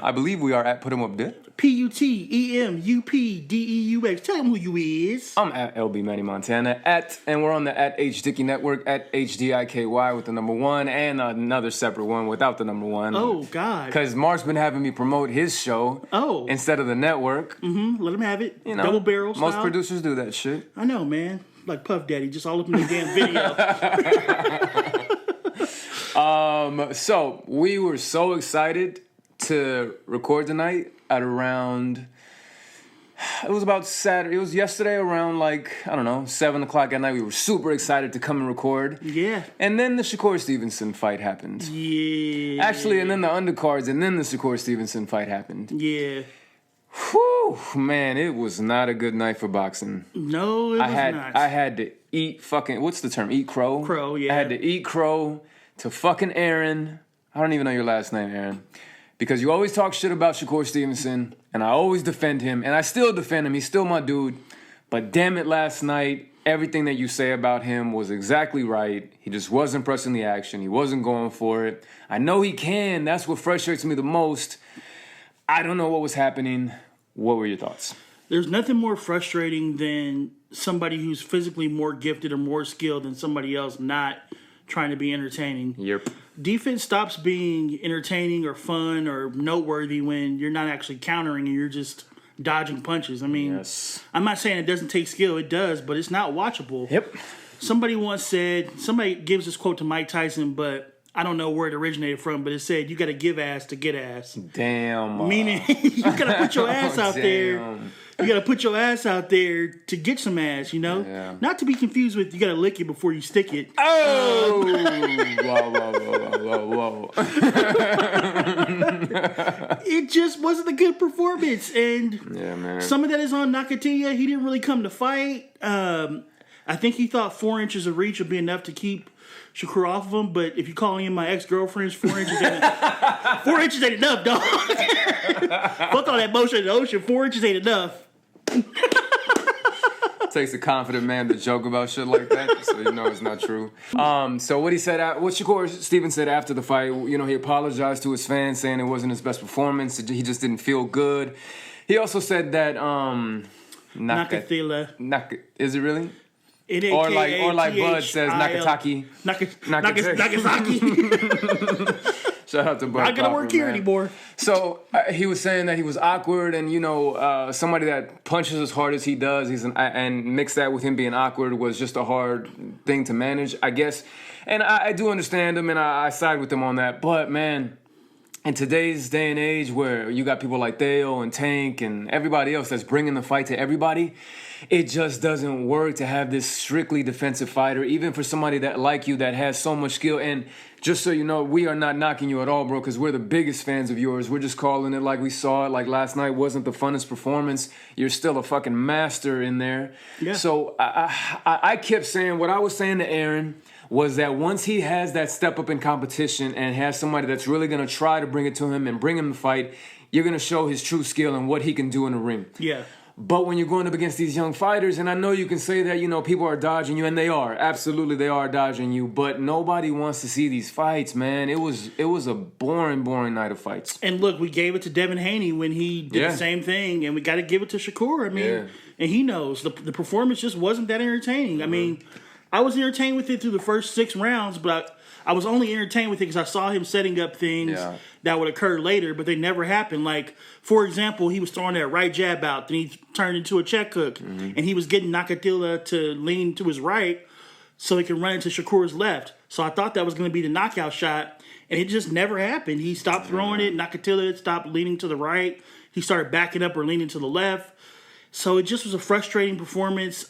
I believe we are at Put 'em Up Deux. PUTEMUPDEUX. Tell him who you is. I'm at LB Manny Montana and we're on the at H Dicky Network at HDIKY with the number 1 and another separate one without the number 1. Oh God! Because Mark's been having me promote his show. Instead of the network. Let him have it. You know, double barrel style. Most producers do that shit. I know, man. Like Puff Daddy, just all up in the damn video. So we were so excited to record tonight at around. It was about Saturday. It was yesterday around 7 o'clock at night. We were super excited to come and record. Yeah. And then the Shakur Stevenson fight happened. Yeah. Actually, and then the undercards, and then the Shakur Stevenson fight happened. Yeah. Whew, man, it was not a good night for boxing. No, it was not. I had to eat fucking, what's the term? Eat crow? Crow, yeah. I had to eat crow to fucking Aaron. I don't even know your last name, Aaron. Because you always talk shit about Shakur Stevenson, and I always defend him, and I still defend him. He's still my dude. But damn it, last night, everything that you say about him was exactly right. He just wasn't pressing the action. He wasn't going for it. I know he can. That's what frustrates me the most. I don't know what was happening. What were your thoughts? There's nothing more frustrating than somebody who's physically more gifted or more skilled than somebody else not trying to be entertaining. Yep. Defense stops being entertaining or fun or noteworthy when you're not actually countering and you're just dodging punches. I mean, yes. I'm not saying it doesn't take skill. It does, but it's not watchable. Yep. Somebody gives this quote to Mike Tyson, but I don't know where it originated from, but it said, you got to give ass to get ass. Damn. Meaning, you got to put your ass out there. You got to put your ass out there to get some ass, you know? Yeah. Not to be confused with you got to lick it before you stick it. Oh! Whoa. It just wasn't a good performance. And yeah, man. Some of that is on Nakathila. He didn't really come to fight. I think he thought 4 inches of reach would be enough to keep Shakur off of him, but if you call him my ex-girlfriend's 4 inches ain't 4 inches ain't enough, dog. Fuck all that motion in the ocean. 4 inches ain't enough. Takes a confident man to joke about shit like that, so you know it's not true. So what Shakur Stevenson said after the fight, you know, he apologized to his fans saying it wasn't his best performance. He just didn't feel good. He also said that Nakathila. Is it really? Or like Bud says, Nakataki. Nagasaki. Shout out to Bud. Not gonna work here anymore. So he was saying that he was awkward, and somebody that punches as hard as he does, and mix that with him being awkward was just a hard thing to manage, I guess. And I do understand him, and I side with him on that. But man, in today's day and age, where you got people like Theo and Tank and everybody else that's bringing the fight to everybody, it just doesn't work to have this strictly defensive fighter, even for somebody that like you that has so much skill. And just so you know, we are not knocking you at all, bro, because we're the biggest fans of yours. We're just calling it like we saw it. Like last night wasn't the funnest performance. You're still a fucking master in there. Yeah. So I kept saying what I was saying to Aaron was that once he has that step up in competition and has somebody that's really going to try to bring it to him and bring him to fight, you're going to show his true skill and what he can do in the ring. Yeah. But when you're going up against these young fighters, and I know you can say that, people are dodging you, and they are. Absolutely, they are dodging you. But nobody wants to see these fights, man. It was a boring night of fights. And look, we gave it to Devin Haney when he did the same thing, and we got to give it to Shakur. I mean, and he knows. The performance just wasn't that entertaining. I mean, I was entertained with it through the first 6 rounds, but I was only entertained with it because I saw him setting up things that would occur later, but they never happened. Like, for example, he was throwing that right jab out, then he turned into a check hook, and he was getting Nakathila to lean to his right so he could run into Shakur's left. So I thought that was going to be the knockout shot, and it just never happened. He stopped throwing it. Nakathila stopped leaning to the right. He started backing up or leaning to the left. So it just was a frustrating performance.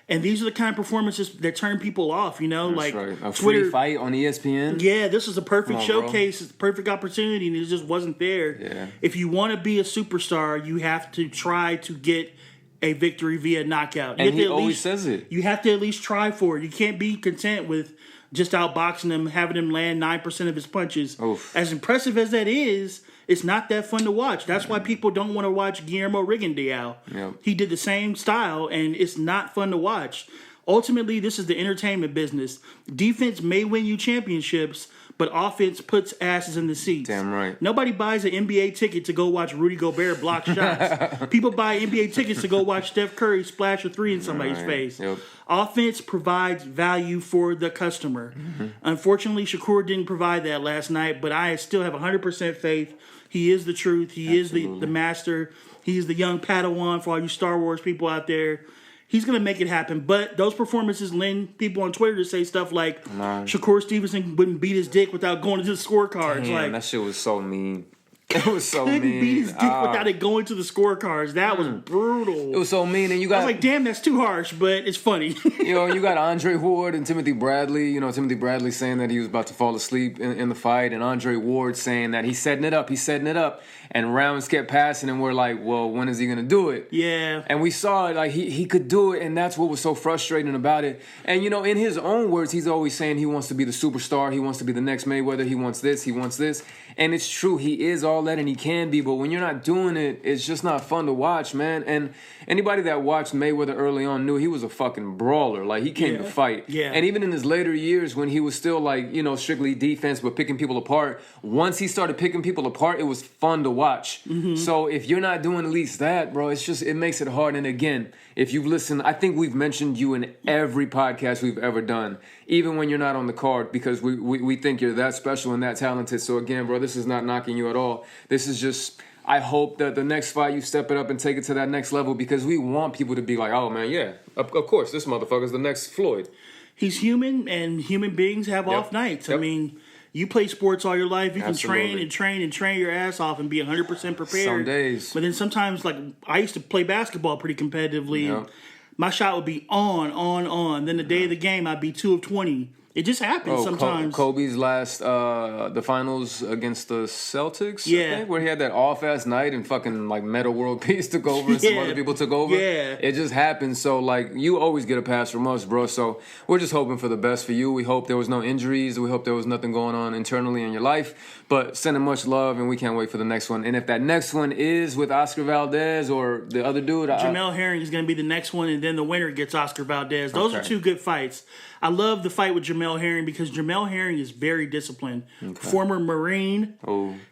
And these are the kind of performances that turn people off, That's like right. A free fight on ESPN. Yeah, this is a perfect showcase. It's a perfect opportunity, and it just wasn't there. Yeah. If you want to be a superstar, you have to try to get a victory via knockout. And he always says it. You have to at least try for it. You can't be content with just outboxing him, having him land 9% of his punches. Oof. As impressive as that is, it's not that fun to watch. That's why people don't want to watch Guillermo Rigondeaux. Yep. He did the same style, and it's not fun to watch. Ultimately, this is the entertainment business. Defense may win you championships, but offense puts asses in the seats. Damn right. Nobody buys an NBA ticket to go watch Rudy Gobert block shots. People buy NBA tickets to go watch Steph Curry splash a three in somebody's face. Yep. Offense provides value for the customer. Mm-hmm. Unfortunately, Shakur didn't provide that last night, but I still have 100% faith. He is the truth. He Absolutely. Is the master. He is the young Padawan for all you Star Wars people out there. He's going to make it happen. But those performances lend people on Twitter to say stuff like Shakur Stevenson wouldn't beat his dick without going to the scorecards. Damn, that shit was so mean. It was so mean. Couldn't beat his dick without it going to the scorecards. That was brutal. It was so mean. And you got, I was like, damn, that's too harsh, but it's funny. You got Andre Ward and Timothy Bradley. Timothy Bradley saying that he was about to fall asleep in the fight, and Andre Ward saying that he's setting it up. And rounds kept passing, and we're like, well, when is he going to do it? Yeah. And we saw it, like, he could do it, and that's what was so frustrating about it. And, in his own words, he's always saying he wants to be the superstar. He wants to be the next Mayweather. He wants this. And it's true. He is all that, and he can be. But when you're not doing it, it's just not fun to watch, man. And anybody that watched Mayweather early on knew he was a fucking brawler. Like, he came to fight. Yeah. And even in his later years, when he was still, like, strictly defense, but picking people apart, once he started picking people apart, it was fun to watch. Mm-hmm. So if you're not doing at least that, bro, it makes it hard. And again, if you've listened, I think we've mentioned you in every podcast we've ever done, even when you're not on the card, because we think you're that special and that talented. So again, bro, this is not knocking you at all. This is just, I hope that the next fight you step it up and take it to that next level, because we want people to be like, oh man, yeah, of course, this motherfucker's the next Floyd. He's human, and human beings have off nights. Yep. I mean, you play sports all your life. You can train your ass off and be 100% prepared. Some days. But then sometimes, like, I used to play basketball pretty competitively. Yep. And my shot would be on. Then the day of the game, I'd be 2 of 20. It just happens sometimes. Kobe's last, the finals against the Celtics, yeah, I think, where he had that off-ass night and fucking, like, Meta World Peace took over and some other people took over. Yeah. It just happens. So, like, you always get a pass from us, bro. So we're just hoping for the best for you. We hope there was no injuries. We hope there was nothing going on internally in your life. But sending much love, and we can't wait for the next one. And if that next one is with Oscar Valdez or the other dude... Jamel Herring is going to be the next one, and then the winner gets Oscar Valdez. Those are two good fights. I love the fight with Jamel Herring because Jamel Herring is very disciplined. Okay. Former Marine,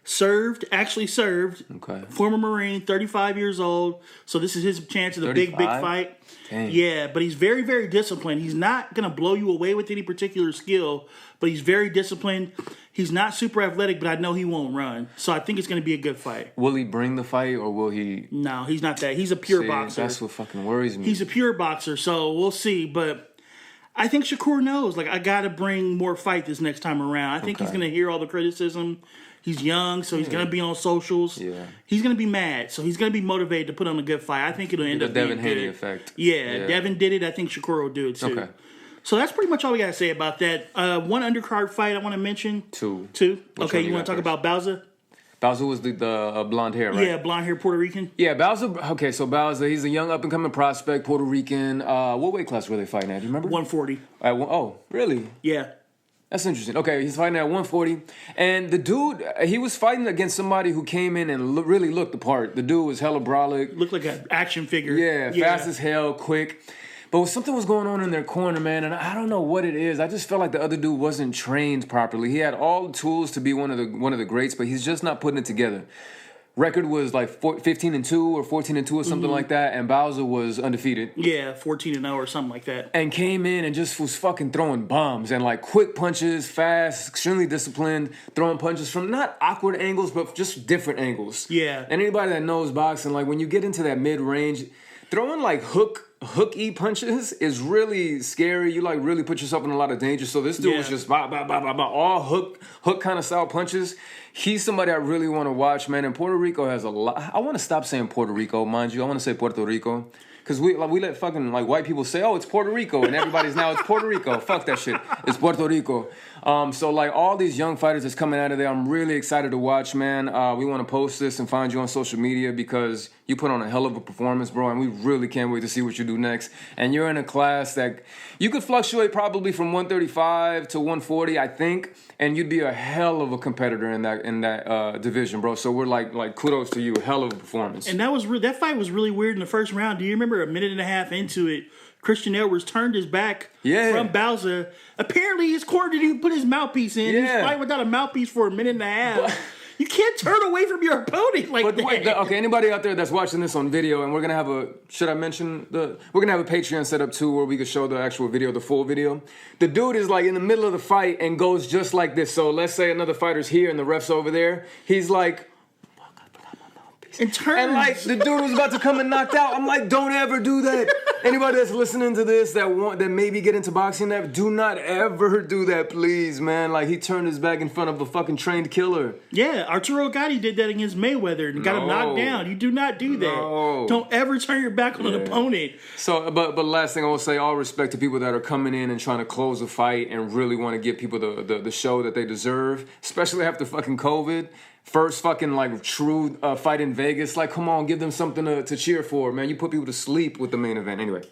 served. Okay. Former Marine, 35 years old. So this is his chance at a big fight. Dang. Yeah, but he's very, very disciplined. He's not going to blow you away with any particular skill, but he's very disciplined. He's not super athletic, but I know he won't run. So I think it's going to be a good fight. Will he bring the fight, or will he... No, he's not that. He's a pure boxer. That's what fucking worries me. He's a pure boxer, so we'll see, but... I think Shakur knows. Like, I got to bring more fight this next time around. I think he's going to hear all the criticism. He's young, so he's going to be on socials. Yeah. He's going to be mad, so he's going to be motivated to put on a good fight. I think it'll end up being good. The Devin Haney effect. Yeah, Devin did it. I think Shakur will do it, too. Okay. So that's pretty much all we got to say about that. One undercard fight I want to mention. Two? Okay, you want to talk about Bauza? Bauza was the blonde hair, right? Yeah, blonde hair Puerto Rican. Yeah, Bauza. Okay, so Bauza, he's a young up-and-coming prospect, Puerto Rican. What weight class were they fighting at? Do you remember? 140. Oh, really? Yeah. That's interesting. Okay, he's fighting at 140. And the dude, he was fighting against somebody who came in and really looked the part. The dude was hella brolic. Looked like an action figure. Yeah, fast as hell, quick. But something was going on in their corner, man, and I don't know what it is. I just felt like the other dude wasn't trained properly. He had all the tools to be one of the greats, but he's just not putting it together. Record was like 15-2 or 14-2 or something like that, and Bauza was undefeated. Yeah, 14-0 or something like that. And came in and just was fucking throwing bombs and like quick punches, fast, extremely disciplined, throwing punches from not awkward angles, but just different angles. Yeah. And anybody that knows boxing, like when you get into that mid-range, throwing like hooky punches is really scary. You like really put yourself in a lot of danger. So this dude was just all hook kind of style punches. He's somebody I really want to watch, man. And Puerto Rico has a lot. I want to stop saying Puerto Rico, mind you. I want to say Puerto Rico. Because we let fucking like white people say, oh, it's Puerto Rico. And everybody's now, it's Puerto Rico. Fuck that shit. It's Puerto Rico. So like all these young fighters that's coming out of there, I'm really excited to watch, man. We want to post this and find you on social media because you put on a hell of a performance, bro. And we really can't wait to see what you do next. And you're in a class that you could fluctuate probably from 135 to 140, I think. And you'd be a hell of a competitor in that division, bro. So we're like kudos to you, hell of a performance. And that fight was really weird in the first round. Do you remember a minute and a half into it, Christian Edwards turned his back from Bowser. Apparently, his corner didn't even put his mouthpiece in. He was fighting without a mouthpiece for a minute and a half. You can't turn away from your opponent like that. Wait, okay, anybody out there that's watching this on video, and we're going to have should I mention we're going to have a Patreon set up too where we could show the actual video, the full video. The dude is like in the middle of the fight and goes just like this. So let's say another fighter's here and the ref's over there. He's like, and like the dude was about to come and knocked out. I'm like, don't ever do that. Anybody that's listening to this that maybe get into boxing, that do not ever do that, please, man. Like he turned his back in front of a fucking trained killer. Yeah, Arturo Gatti did that against Mayweather and got him knocked down. You do not do that. No. Don't ever turn your back on an opponent. So, but last thing I will say, all respect to people that are coming in and trying to close a fight and really want to give people the show that they deserve, especially after fucking COVID. First fucking like true fight in Vegas. Like, come on, give them something to cheer for, man. You put people to sleep with the main event. Anyway.